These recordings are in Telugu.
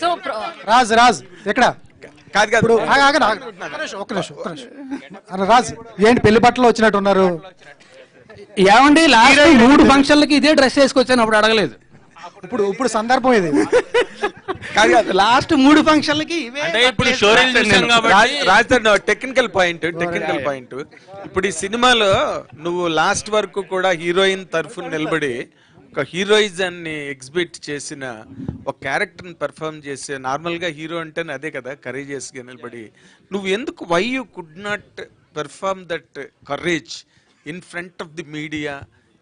సో రాజ్ రాజ్ ఎక్కడ కాదు ఇప్పుడు ఒక్క నిమిషం రాజ్ ఏంటి పెళ్లి బట్టలు వచ్చినట్టున్నారు? ఏమండి లాస్ట్ 3 ఫంక్షన్లకి ఇదే డ్రెస్ వేసుకొచ్చాను, అప్పుడు అడగలేదు. ఇప్పుడు సందర్భం ఇది. లాస్ట్ 3 ఫంక్షన్లకి అంటే ఇప్పుడు టెక్నికల్ పాయింట్ ఇప్పుడు ఈ సినిమాలో నువ్వు లాస్ట్ వరకు కూడా హీరోయిన్ తరఫున నిలబడి ఒక హీరోయిజాన్ని ఎగ్జిబిట్ చేసిన ఒక క్యారెక్టర్ని పెర్ఫార్మ్ చేసే, నార్మల్గా హీరో అంటేనే అదే కదా, కరేజియస్గా నిలబడి నువ్వు ఎందుకు why you could not perform that courage in front of the media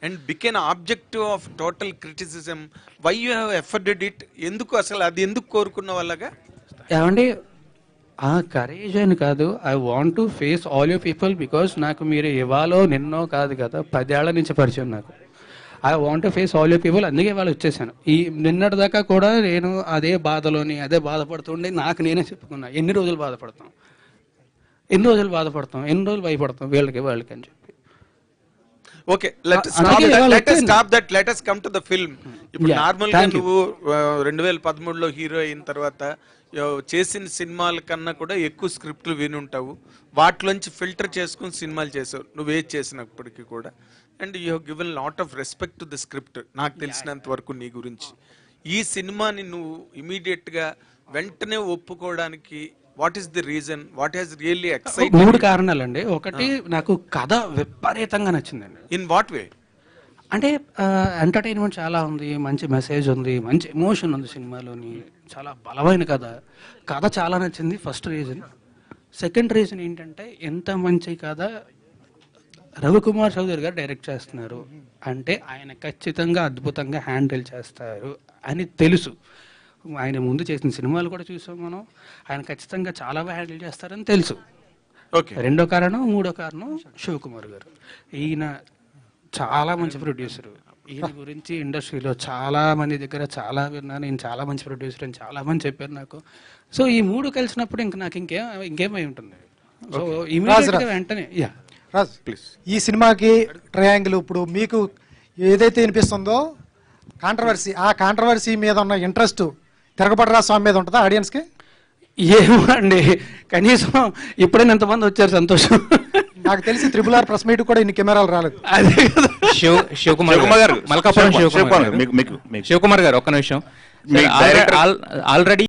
and become objective of total criticism? Why you have afforded it? ఎందుకు అసలు అది ఎందుకు కోరుకున్న వాళ్ళగా? ఏమండి ఆ కరేజ్ అని కాదు, I want to face all you people because నాకు మీరు ఇవాళో నిన్నో కాదు కదా, 10 ఏళ్ల నుంచి పరిచయం నాకు. I want to face all you people, అందుకే వాళ్ళు వచ్చేసాను. ఈ నిన్నటి దాకా కూడా నేను అదే బాధపడుతుండే నాకు నేనే చెప్పుకున్నా, ఎన్ని రోజులు బాధపడతాం, ఎన్ని రోజులు భయపడతాం వీళ్ళకి వాళ్ళకి అని చెప్పి. Okay, let us come to the film. ఇప్పుడు నార్మల్ గా నువ్వు 2013లో హీరో అయిన తర్వాత చేసిన సినిమాల కన్నా కూడా ఎక్కువ స్క్రిప్ట్లు వినుంటావు, వాటిలోంచి ఫిల్టర్ చేసుకుని సినిమాలు చేసావు నువ్వే చేసినప్పటికీ కూడా. And you have given lot of respect to the script నాకు తెలిసినంత వరకు నీ గురించి. ఈ సినిమాని నువ్వు ఇమీడియట్ గా వెంటనే ఒప్పుకోవడానికి what is the reason? What has really excited? 3 కారణాలండి. ఒకటి, నాకు కథ విపరీతంగా నచ్చిందండి. In what way? అంటే ఎంటర్టైన్మెంట్ చాలా ఉంది, మంచి మెసేజ్ ఉంది, మంచి ఎమోషన్ ఉంది సినిమాలోని, చాలా బలమైన కథ చాలా నచ్చింది. First reason. సెకండ్ రీజన్ ఏంటంటే, ఎంత మంచి కథ రవికుమార్ చౌదరి గారు డైరెక్ట్ చేస్తున్నారు అంటే ఆయన ఖచ్చితంగా అద్భుతంగా హ్యాండిల్ చేస్తారు అని తెలుసు. ఆయన ముందు చేసిన సినిమాలు కూడా చూసాం మనం, ఆయన ఖచ్చితంగా చాలా బాగా హ్యాండిల్ చేస్తారని తెలుసు. ఓకే. రెండో కారణం, మూడో కారణం శివకుమార్ గారు. ఈయన చాలా మంచి ప్రొడ్యూసరు. ఈయన గురించి ఇండస్ట్రీలో చాలా మంది దగ్గర చాలా విన్నాను, ఈయన చాలా మంచి ప్రొడ్యూసర్ అని చాలా మంది చెప్పారు నాకు. సో ఈ 3 కలిసినప్పుడు ఇంకా నాకు ఇంకేమై ఉంటుంది. సో ఇమీడియట్గా వెంటనే రాజ్ ప్లీజ్. ఈ సినిమాకి ట్రయాంగిల్ ఇప్పుడు మీకు ఏదైతే వినిపిస్తుందో కాంట్రవర్సీ, ఆ కాంట్రవర్సీ మీద ఉన్న ఇంట్రెస్ట్ తిరగబడరా స్వామి మీద ఉంటుందా ఆడియన్స్కి? ఏమో అండి, కనీసం ఇప్పుడైనా ఎంతమంది వచ్చారు, సంతోషం. నాకు తెలిసి RRR ప్రెస్ మీట్ కూడా ఇన్ని కెమెరాలు రాలేదు. అదే కదా. శివకుమార్ గారు, మల్కాపురం శివకుమార్ గారు, ఒక్క నిమిషం. ఆల్రెడీ